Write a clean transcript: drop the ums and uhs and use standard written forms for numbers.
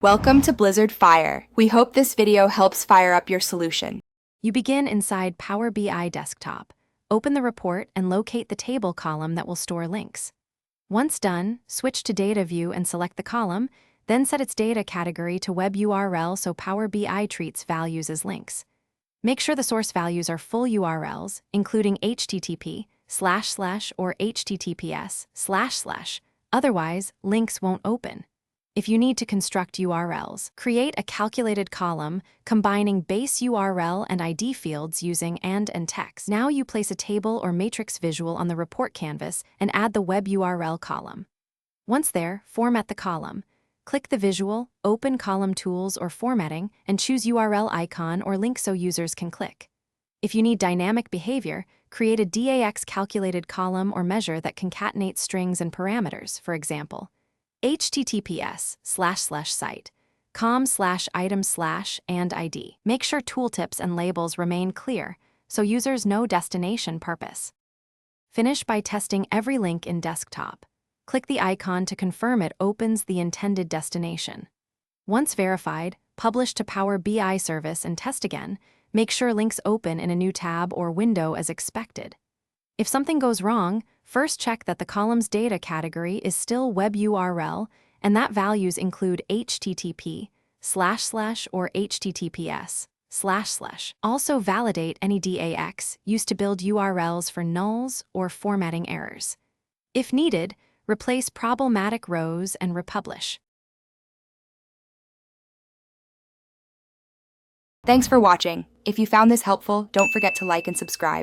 Welcome to Blizzard Fire. We hope this video helps fire up your solution. You begin inside Power BI Desktop. Open the report and locate the table column that will store links. Once done, switch to Data View and select the column, then set its data category to Web URL so Power BI treats values as links. Make sure the source values are full URLs, including HTTP, // or HTTPS, //. Otherwise, links won't open. If you need to construct URLs, create a calculated column combining base URL and ID fields using and text. Now you place a table or matrix visual on the report canvas and add the web URL column. Once there, format the column. Click the visual, open column tools or formatting, and choose URL icon or link so users can click. If you need dynamic behavior, create a DAX calculated column or measure that concatenates strings and parameters, for example, https://site, com/item/ and ID. Make sure tooltips and labels remain clear so users know destination purpose. Finish by testing every link in desktop. Click the icon to confirm it opens the intended destination. Once verified, publish to Power BI service and test again. Make sure links open in a new tab or window as expected. If something goes wrong, first check that the column's data category is still web URL and that values include HTTP, // or HTTPS, //. Also validate any DAX used to build URLs for nulls or formatting errors. If needed, replace problematic rows and republish. Thanks for watching. If you found this helpful, don't forget to like and subscribe.